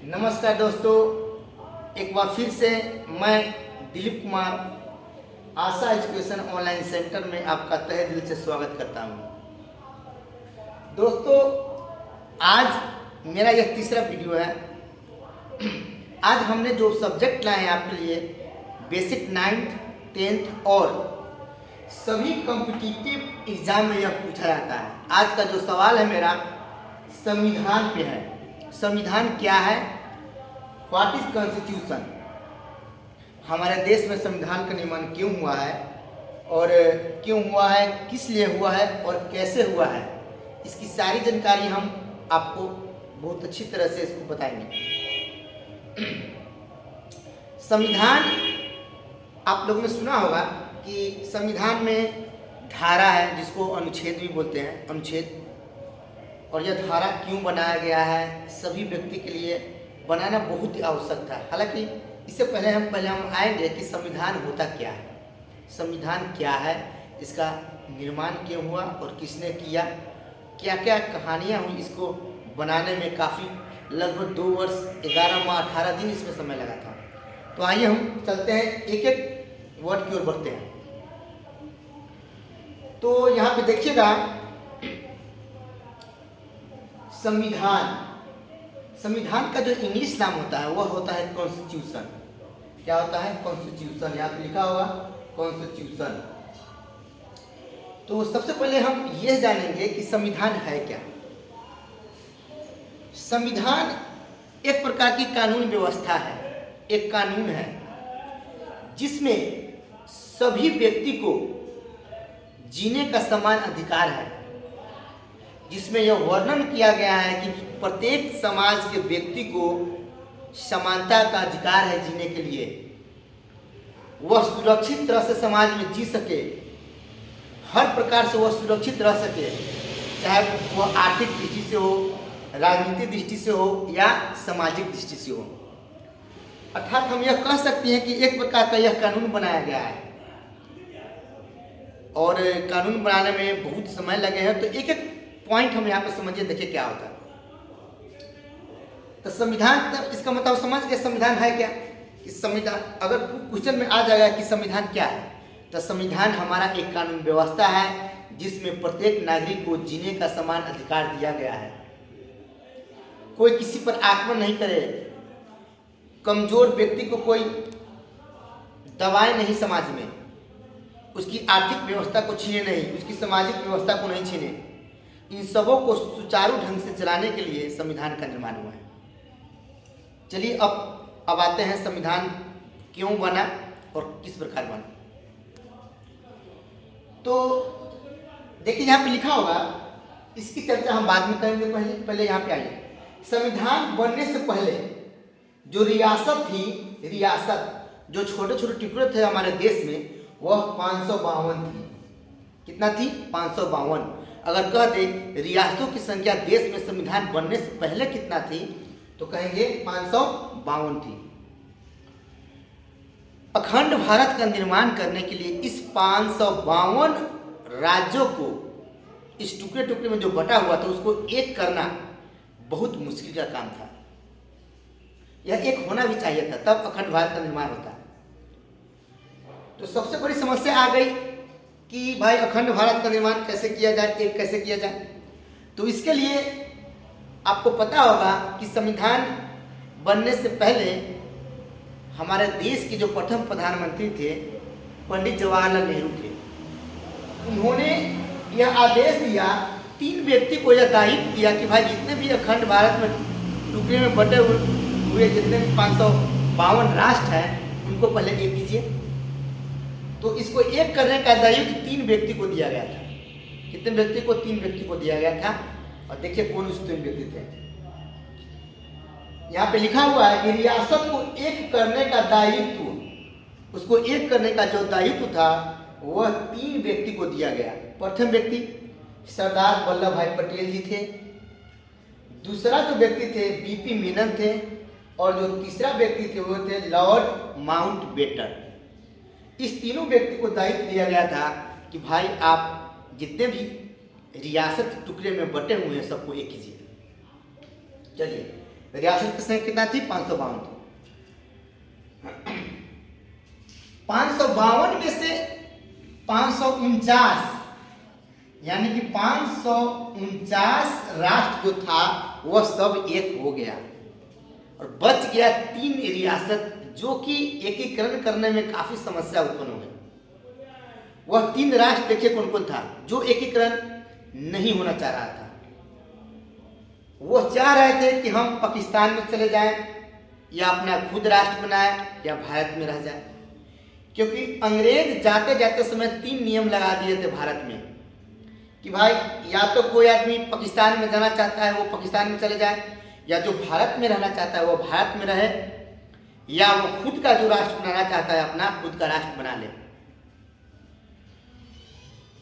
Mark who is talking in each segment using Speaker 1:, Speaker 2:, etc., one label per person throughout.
Speaker 1: नमस्कार दोस्तों, एक बार फिर से मैं दिलीप कुमार आशा एजुकेशन ऑनलाइन सेंटर में आपका तहे दिल से स्वागत करता हूं। दोस्तों, आज मेरा यह तीसरा वीडियो है। आज हमने जो सब्जेक्ट लाए हैं आपके लिए, बेसिक 9th, 10th और सभी कॉम्पिटिटिव एग्जाम में यह पूछा जाता है। आज का जो सवाल है मेरा संविधान पे है। संविधान क्या है? What is constitution? हमारे देश में संविधान का निर्माण क्यों हुआ है और क्यों हुआ है, किस लिए हुआ है और कैसे हुआ है, इसकी सारी जानकारी हम आपको बहुत अच्छी तरह से इसको बताएंगे। संविधान, आप लोगों ने सुना होगा कि संविधान में धारा है जिसको अनुच्छेद भी बोलते हैं, अनुच्छेद। और यह धारा क्यों बनाया गया है, सभी व्यक्ति के लिए बनाना बहुत ही आवश्यक था। हालांकि इससे पहले हम आएंगे कि संविधान होता क्या है, संविधान क्या है, इसका निर्माण क्यों हुआ और किसने किया, क्या क्या कहानियाँ हुई इसको बनाने में। काफ़ी लगभग 2 वर्ष 11 माह 18 दिन इसमें समय लगा था। तो आइए हम चलते हैं, एक एक वर्ड की ओर बढ़ते हैं। तो यहाँ पे देखिएगा, संविधान, संविधान का जो इंग्लिश नाम होता है वह होता है कॉन्स्टिट्यूशन। क्या होता है? कॉन्स्टिट्यूशन। यहाँ पे लिखा होगा कॉन्स्टिट्यूशन। तो सबसे पहले हम यह जानेंगे कि संविधान है क्या। संविधान एक प्रकार की कानून व्यवस्था है, एक कानून है जिसमें सभी व्यक्ति को जीने का समान अधिकार है, जिसमें यह वर्णन किया गया है कि प्रत्येक समाज के व्यक्ति को समानता का अधिकार है जीने के लिए। वह सुरक्षित तरह से समाज में जी सके, हर प्रकार से वह सुरक्षित रह सके, चाहे वह आर्थिक दृष्टि से हो, राजनीतिक दृष्टि से हो या सामाजिक दृष्टि से हो। अर्थात हम यह कह सकते हैं कि एक प्रकार का यह कानून बनाया गया है और कानून बनाने में बहुत समय लगे हैं। तो एक एक पॉइंट हम यहाँ पे समझिए, देखिए क्या होता है। तो संविधान, तो इसका मतलब समझ गए संविधान है क्या। कि संविधान, अगर क्वेश्चन में आ जाएगा कि संविधान क्या है, तो संविधान हमारा एक कानून व्यवस्था है जिसमें प्रत्येक नागरिक को जीने का समान अधिकार दिया गया है। कोई किसी पर आक्रमण नहीं करे, कमजोर व्यक्ति को कोई दबाए नहीं, समाज में उसकी आर्थिक व्यवस्था को छीने नहीं, उसकी सामाजिक व्यवस्था को नहीं छीने। इन सबों को सुचारू ढंग से चलाने के लिए संविधान का निर्माण हुआ है। चलिए अब आते हैं संविधान क्यों बना और किस प्रकार बना। तो देखिए यहाँ पे लिखा होगा, इसकी चर्चा हम बाद में करेंगे, पहले यहाँ पे आइए। संविधान बनने से पहले जो रियासत थी, रियासत जो छोटे छोटे टुकड़े थे हमारे देश में, वह 552 थी। कितना थी? 552। अगर कह दे रियासतों की संख्या देश में संविधान बनने से पहले कितना थी, तो कहेंगे 552 थी। अखंड भारत का निर्माण करने के लिए इस 552 राज्यों को, इस टुकड़े टुकड़े में जो बटा हुआ था उसको एक करना बहुत मुश्किल का काम था। यह एक होना भी चाहिए था, तब अखंड भारत का निर्माण होता। तो सबसे बड़ी समस्या आ गई कि भाई अखंड भारत का निर्माण कैसे किया जाए, एक कैसे किया जाए। तो इसके लिए आपको पता होगा कि संविधान बनने से पहले हमारे देश के जो प्रथम प्रधानमंत्री थे, पंडित जवाहरलाल नेहरू थे। उन्होंने यह आदेश दिया, 3 व्यक्ति को यह दायित्व दिया कि भाई जितने भी अखंड भारत में टुकड़े में बटे हुए जितने भी 552 राष्ट्र हैं, उनको पहले एक कीजिए। तो इसको एक करने का दायित्व 3 व्यक्ति को दिया गया था। कितने व्यक्ति को? 3 व्यक्ति को दिया गया था। और देखिए कौन उस 3 व्यक्ति थे। यहाँ पे लिखा हुआ है कि रियासत को एक करने का दायित्व, उसको एक करने का जो दायित्व था वह 3 व्यक्ति को दिया गया। प्रथम व्यक्ति सरदार वल्लभ भाई पटेल जी थे, दूसरा जो व्यक्ति थे बीपी मेनन थे, और जो तीसरा व्यक्ति थे वो थे लॉर्ड माउंटबेटन। इस तीनों व्यक्ति को दायित्व दिया गया था कि भाई आप जितने भी रियासत टुकड़े में बटे हुए हैं सबको एक कीजिए। चलिए, रियासत की संख्या कितना थी? 552 थी। 552 में से 549 यानी कि 549 राष्ट्र जो था वह सब एक हो गया और बच गया 3 रियासत, जो कि एकीकरण करने में काफी समस्या उत्पन्न हो गई। वह 3 राष्ट्र देखिए कौन कौन था जो एकीकरण नहीं होना चाह रहा था। वो चाह रहे थे कि हम पाकिस्तान में चले जाएं या अपना खुद राष्ट्र बनाएं या भारत में रह जाएं, क्योंकि अंग्रेज जाते जाते समय 3 नियम लगा दिए थे भारत में कि भाई या तो कोई आदमी पाकिस्तान में जाना चाहता है वो पाकिस्तान में चले जाए, या जो भारत में रहना चाहता है वो भारत में रहे, या वो खुद का जो राष्ट्र बनाना चाहता है अपना खुद का राष्ट्र बना ले।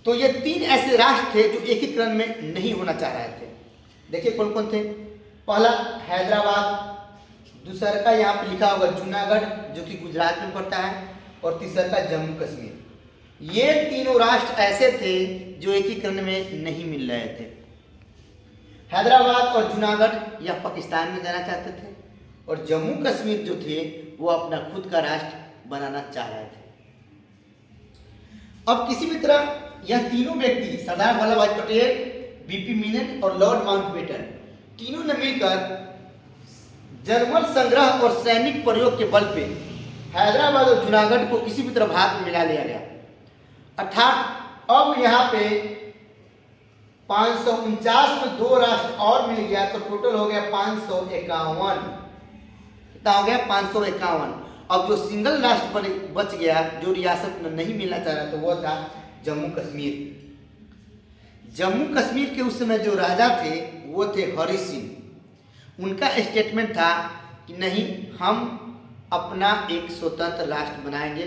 Speaker 1: तो ये 3 ऐसे राष्ट्र थे जो एकीकरण में नहीं होना चाह रहे थे। देखिए कौन कौन थे। पहला हैदराबाद, दूसरा का यहाँ पे लिखा होगा जूनागढ़ जो कि गुजरात में पड़ता है, और तीसरा का जम्मू कश्मीर। ये तीनों राष्ट्र ऐसे थे जो एकीकरण में नहीं मिल रहे थे। हैदराबाद और जूनागढ़ या पाकिस्तान में जाना चाहते थे और जम्मू कश्मीर जो थे वो अपना खुद का राष्ट्र बनाना चाह रहे थे। अब किसी भी तरह यह तीनों व्यक्ति सरदार वल्लभ भाई पटेल, बीपी मीनन और लॉर्ड माउंटबेटन तीनों ने मिलकर जर्मन संग्रह और सैनिक प्रयोग के बल पे हैदराबाद और जूनागढ़ को किसी भी तरह भारत में मिला लिया गया। अर्थात अब यहाँ पे 549 में 2 राष्ट्र और मिल गया तो टोटल हो गया 551। कितना हो गया? 551। अब जो सिंगल राष्ट्र पर बच गया जो रियासत में नहीं मिलना चाह रहा तो वो था जम्मू कश्मीर। जम्मू कश्मीर के उस समय जो राजा थे वो थे हरि सिंह। उनका स्टेटमेंट था कि नहीं, हम अपना एक स्वतंत्र राष्ट्र बनाएंगे,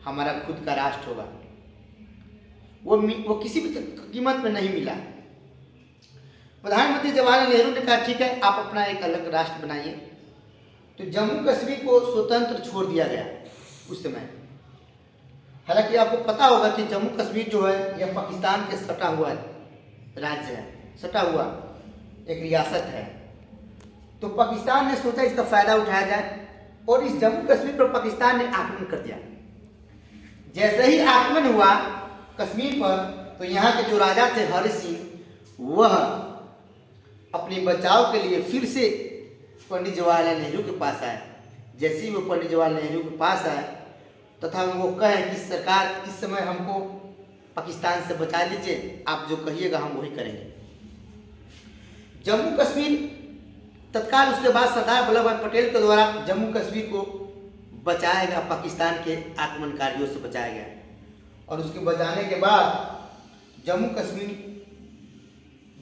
Speaker 1: हमारा खुद का राष्ट्र होगा। वो किसी भी कीमत में नहीं मिला। प्रधानमंत्री जवाहरलाल नेहरू ने कहा ठीक है आप अपना एक अलग राष्ट्र बनाइए, तो जम्मू कश्मीर को स्वतंत्र छोड़ दिया गया उस समय। हालांकि आपको पता होगा कि जम्मू कश्मीर जो है यह पाकिस्तान के सटा हुआ राज्य है, सटा हुआ एक रियासत है। तो पाकिस्तान ने सोचा इसका फायदा उठाया जाए और इस जम्मू कश्मीर पर पाकिस्तान ने आक्रमण कर दिया। जैसे ही आक्रमण हुआ कश्मीर पर तो यहाँ के जो राजा थे हरि सिंह वह अपने बचाव के लिए फिर से पंडित जवाहरलाल नेहरू के पास आए। जैसे ही वो पंडित जवाहरलाल नेहरू के पास आए तथा वो कहें कि सरकार इस समय हमको पाकिस्तान से बचा लीजिए, आप जो कहिएगा हम वही करेंगे। जम्मू कश्मीर तत्काल उसके बाद सरदार वल्लभ भाई पटेल के द्वारा जम्मू कश्मीर को बचाएगा, पाकिस्तान के आक्रमणकारियों से बचाया गया। और उसके बचाने के बाद जम्मू कश्मीर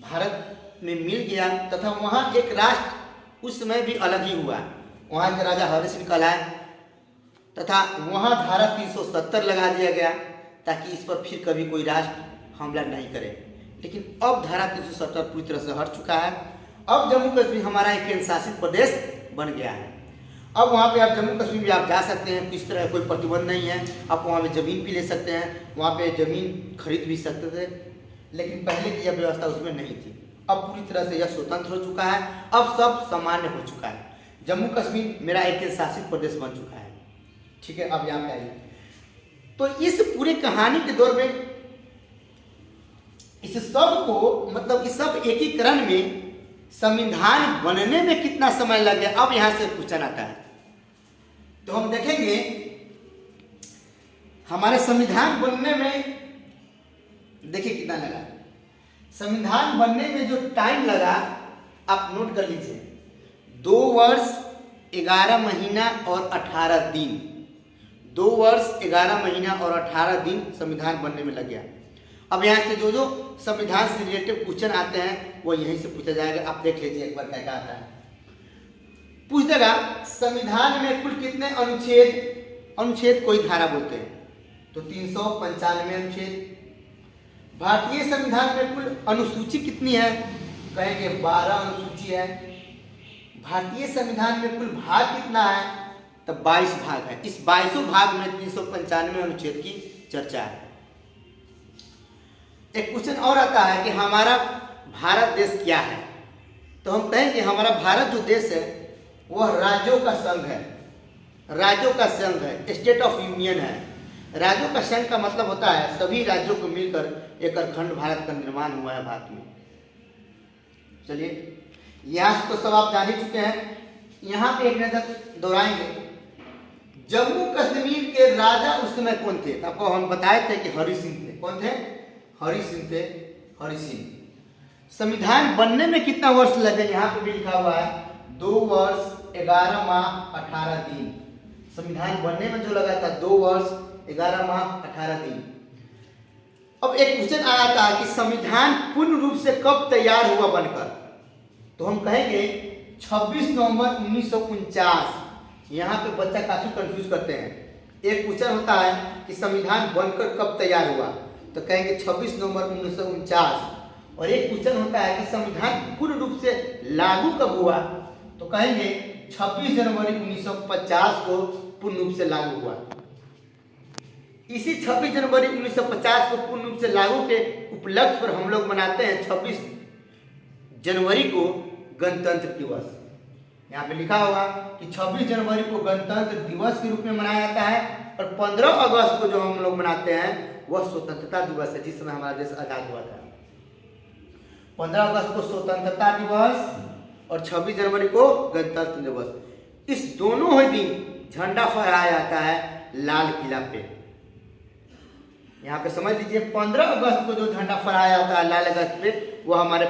Speaker 1: भारत में मिल गया तथा वहाँ एक राष्ट्र उस समय भी अलग ही हुआ। वहाँ के राजा हरि सिंह कहलाए तथा वहाँ धारा 370 लगा दिया गया ताकि इस पर फिर कभी कोई राष्ट्र हमला नहीं करे। लेकिन अब धारा 370 पूरी तरह से हट चुका है। अब जम्मू कश्मीर हमारा एक केंद्र शासित प्रदेश बन गया है। अब वहाँ पे आप जम्मू कश्मीर में आप जा सकते हैं, किसी तरह कोई प्रतिबंध नहीं है। आप वहाँ पे ज़मीन भी ले सकते हैं, वहाँ पे ज़मीन खरीद भी सकते थे, लेकिन पहले की यह व्यवस्था उसमें नहीं थी। अब पूरी तरह से यह स्वतंत्र हो चुका है, अब सब सामान्य हो चुका है। जम्मू कश्मीर मेरा एक केंद्र शासित प्रदेश बन चुका है। ठीक है, अब यहाँ पे आइए। तो इस पूरे कहानी के दौर में इस सब को मतलब इस सब एकीकरण में संविधान बनने में कितना समय लग गया, अब यहाँ से क्वेश्चन आता है। तो हम देखेंगे हमारे संविधान बनने में देखिए कितना लगा। संविधान बनने में जो टाइम लगा आप नोट कर लीजिए, 2 वर्ष 11 महीना और 18 दिन। 2 वर्ष 11 महीना और 18 दिन संविधान बनने में लग गया। अब यहाँ से जो संविधान से रिलेटेड क्वेश्चन आते हैं वो यहीं से पूछा जाएगा। आप देख लीजिए एक बार क्या आता है। पूछ देगा संविधान में कुल कितने अनुच्छेद कोई धारा बोलते हैं तो 395 अनुच्छेद। भारतीय संविधान में कुल अनुसूची कितनी है, कहेंगे 12 अनुसूची है। भारतीय संविधान में कुल भाग कितना है, तब 22 भाग है। इस 22 भाग में 395 अनुच्छेद की चर्चा है। एक क्वेश्चन और आता है कि हमारा भारत देश क्या है। तो हम कहेंगे हमारा भारत जो देश है वह राज्यों का संघ है, राज्यों का संघ है, स्टेट ऑफ यूनियन है। राज्यों का संघ का मतलब होता है सभी राज्यों को मिलकर एक अखंड भारत का निर्माण हुआ है भारत में। चलिए यहाँ से तो सब आप जान ही चुके हैं। यहाँ पे एक नजर दोहराएंगे, जम्मू कश्मीर के राजा उस समय कौन थे? तो आपको हम बताए थे कि हरि सिंह थे। कौन थे? हरि सिंह थे, हरि सिंह। संविधान बनने में कितना वर्ष लगे? यहाँ पे भी लिखा हुआ है 2 वर्ष 11 माह 18 दिन। संविधान बनने में जो लगा था 2 वर्ष 11 माह 18 दिन। अब एक क्वेश्चन आया था कि संविधान पूर्ण रूप से कब तैयार हुआ बनकर? तो हम कहेंगे 26 नवंबर 1949। यहाँ पे बच्चा काफी कंफ्यूज करते हैं। एक क्वेश्चन होता है कि संविधान बनकर कब तैयार हुआ, तो कहेंगे 26 नवंबर 1949। और एक क्वेश्चन होता है कि संविधान पूर्ण रूप से लागू कब हुआ, तो कहेंगे 26 जनवरी 1950 को पूर्ण रूप से लागू हुआ। इसी 26 जनवरी 1950 को पूर्ण रूप से लागू के उपलक्ष्य पर हम लोग मनाते हैं 26 जनवरी को गणतंत्र दिवस। यहाँ पे लिखा होगा कि 26 जनवरी को गणतंत्र दिवस के रूप में मनाया जाता है, और 15 अगस्त को जो हम लोग मनाते हैं वह स्वतंत्रता दिवस है, जिस समय हमारा देश आजाद हुआ था। 15 अगस्त को स्वतंत्रता दिवस और 26 जनवरी को गणतंत्र दिवस। इस दोनों ही दिन झंडा फहराया जाता है लाल किला पे। यहाँ पे समझ लीजिए 15 अगस्त को जो झंडा फहराया जाता है लाल अगस्त पे, वो हमारे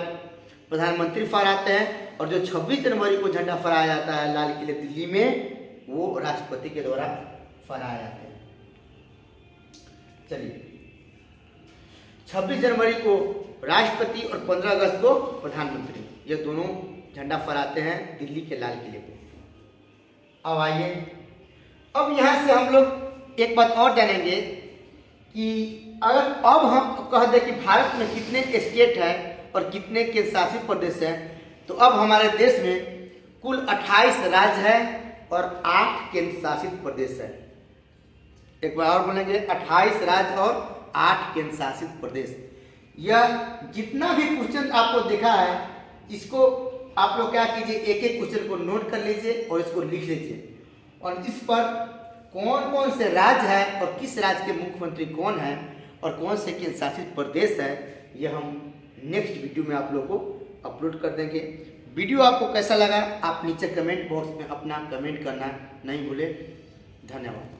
Speaker 1: प्रधानमंत्री फहराते हैं, और जो 26 जनवरी को झंडा फहराया जाता है लाल किले दिल्ली में, वो राष्ट्रपति के द्वारा फहराया जाते हैं। चलिए 26 जनवरी को राष्ट्रपति और 15 अगस्त को प्रधानमंत्री, ये दोनों झंडा फहराते हैं दिल्ली के लाल किले पे। अब आइए, अब यहाँ से हम लोग एक बात और जानेंगे कि अगर अब हम कह दें कि भारत में कितने स्टेट हैं और कितने केंद्र शासित प्रदेश हैं, तो अब हमारे देश में कुल 28 राज्य है और 8 केंद्र शासित प्रदेश है। एक बार और बोलेंगे, 28 राज्य और 8 केंद्र शासित प्रदेश। यह जितना भी क्वेश्चन आपको दिखा है, इसको आप लोग क्या कीजिए, एक एक क्वेश्चन को नोट कर लीजिए और इसको लिख लीजिए, और इस पर कौन कौन से राज्य है और किस राज्य के मुख्यमंत्री कौन है और कौन से केंद्र शासित प्रदेश है, यह हम नेक्स्ट वीडियो में आप लोग को अपलोड कर देंगे। वीडियो आपको कैसा लगा आप नीचे कमेंट बॉक्स में अपना कमेंट करना नहीं भूले। धन्यवाद।